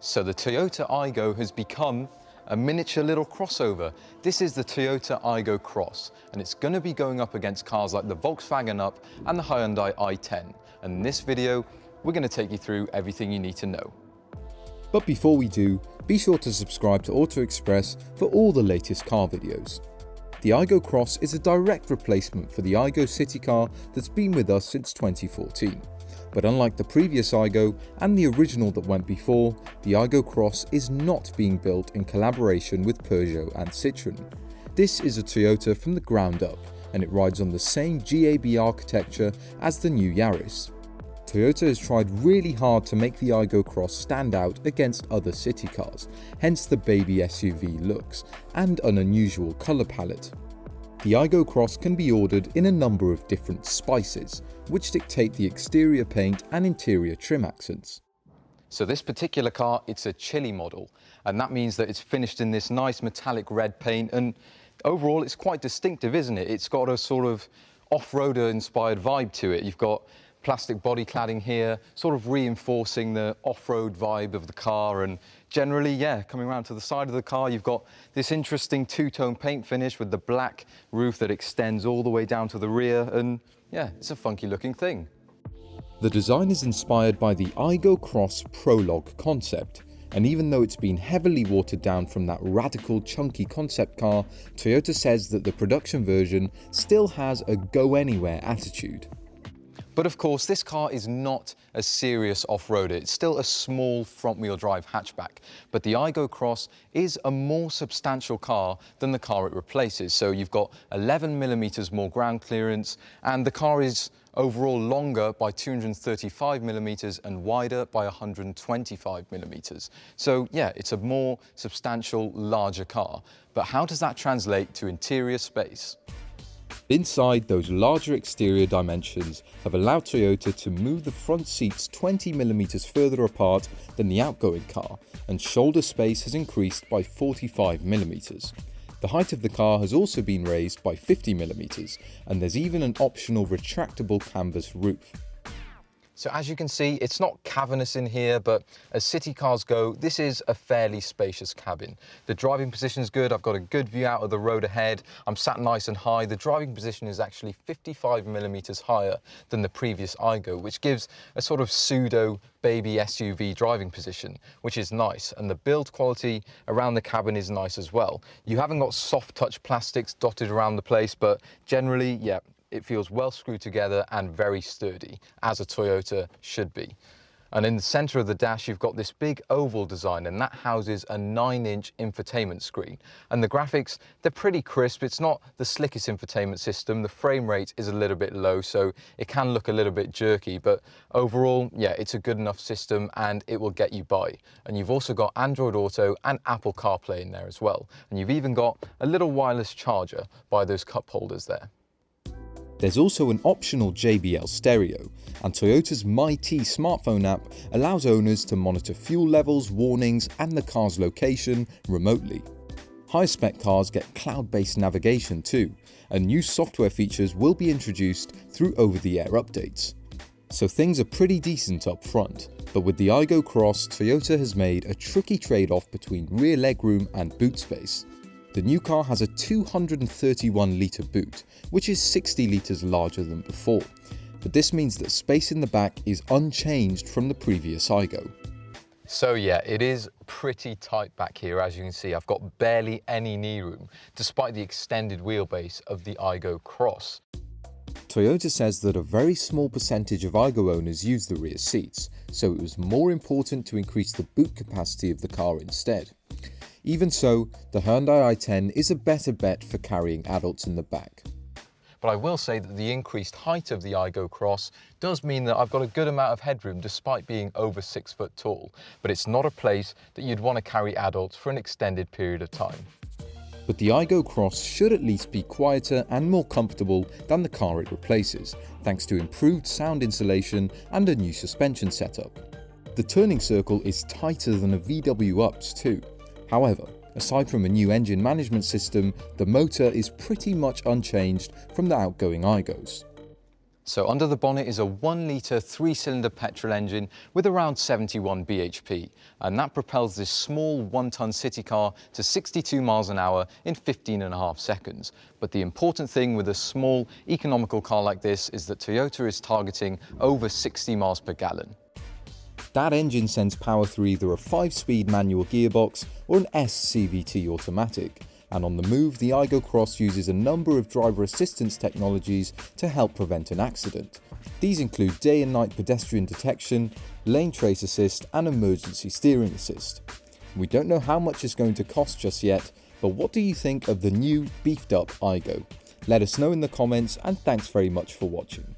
So the Toyota Aygo has become a miniature little crossover. This is the Toyota Aygo Cross, and it's going to be going up against cars like the Volkswagen Up and the Hyundai i10. And in this video, we're going to take you through everything you need to know. But before we do, be sure to subscribe to Auto Express for all the latest car videos. The Aygo Cross is a direct replacement for the Aygo city car that's been with us since 2014. But unlike the previous Aygo and the original that went before, the Aygo Cross is not being built in collaboration with Peugeot and Citroën. This is a Toyota from the ground up, and it rides on the same GAB architecture as the new Yaris. Toyota has tried really hard to make the Aygo Cross stand out against other city cars, hence the baby SUV looks and an unusual colour palette. The Aygo Cross can be ordered in a number of different spices, which dictate the exterior paint and interior trim accents. So this particular car, it's a chili model, and that means that it's finished in this nice metallic red paint, and overall it's quite distinctive, isn't it? It's got a sort of off-roader inspired vibe to it. You've got plastic body cladding here, sort of reinforcing the off-road vibe of the car, and generally, yeah, coming around to the side of the car, you've got this interesting two-tone paint finish with the black roof that extends all the way down to the rear, and yeah, it's a funky looking thing. The design is inspired by the Aygo Cross Prologue concept, and even though it's been heavily watered down from that radical chunky concept car, Toyota says that the production version still has a go-anywhere attitude. But of course, this car is not a serious off-roader. It's still a small front-wheel drive hatchback. But the Aygo Cross is a more substantial car than the car it replaces. So you've got 11mm more ground clearance, and the car is overall longer by 235mm and wider by 125mm. So yeah, it's a more substantial, larger car. But how does that translate to interior space? Inside, those larger exterior dimensions have allowed Toyota to move the front seats 20mm further apart than the outgoing car, and shoulder space has increased by 45mm. The height of the car has also been raised by 50mm, and there's even an optional retractable canvas roof. So as you can see, it's not cavernous in here, but as city cars go, this is a fairly spacious cabin. The driving position is good. I've got a good view out of the road ahead. I'm sat nice and high. The driving position is actually 55mm higher than the previous Aygo, which gives a sort of pseudo baby SUV driving position, which is nice. And the build quality around the cabin is nice as well. You haven't got soft touch plastics dotted around the place, but generally, yeah, it feels well screwed together and very sturdy, as a Toyota should be. And in the center of the dash, you've got this big oval design, and that houses a 9-inch infotainment screen. And the graphics, they're pretty crisp. It's not the slickest infotainment system. The frame rate is a little bit low, so it can look a little bit jerky. But overall, yeah, it's a good enough system, and it will get you by. And you've also got Android Auto and Apple CarPlay in there as well. And you've even got a little wireless charger by those cup holders there. There's also an optional JBL stereo, and Toyota's MyT smartphone app allows owners to monitor fuel levels, warnings, and the car's location remotely. High-spec cars get cloud-based navigation too, and new software features will be introduced through over-the-air updates. So things are pretty decent up front, but with the Aygo Cross, Toyota has made a tricky trade-off between rear legroom and boot space. The new car has a 231-litre boot, which is 60 litres larger than before, but this means that space in the back is unchanged from the previous Aygo. So yeah, it is pretty tight back here. As you can see, I've got barely any knee room, despite the extended wheelbase of the Aygo Cross. Toyota says that a very small percentage of Aygo owners use the rear seats, so it was more important to increase the boot capacity of the car instead. Even so, the Hyundai i10 is a better bet for carrying adults in the back. But I will say that the increased height of the Aygo Cross does mean that I've got a good amount of headroom despite being over 6 foot tall. But it's not a place that you'd want to carry adults for an extended period of time. But the Aygo Cross should at least be quieter and more comfortable than the car it replaces, thanks to improved sound insulation and a new suspension setup. The turning circle is tighter than a VW Up's too. However, aside from a new engine management system, the motor is pretty much unchanged from the outgoing Aygos. So under the bonnet is a 1-litre 3-cylinder petrol engine with around 71 bhp, and that propels this small 1-ton city car to 62 miles an hour in 15.5 seconds. But the important thing with a small, economical car like this is that Toyota is targeting over 60 miles per gallon. That engine sends power through either a 5-speed manual gearbox or an S CVT automatic. And on the move, the Aygo Cross uses a number of driver assistance technologies to help prevent an accident. These include day and night pedestrian detection, lane trace assist and emergency steering assist. We don't know how much it's going to cost just yet, but what do you think of the new beefed up Aygo? Let us know in the comments, and thanks very much for watching.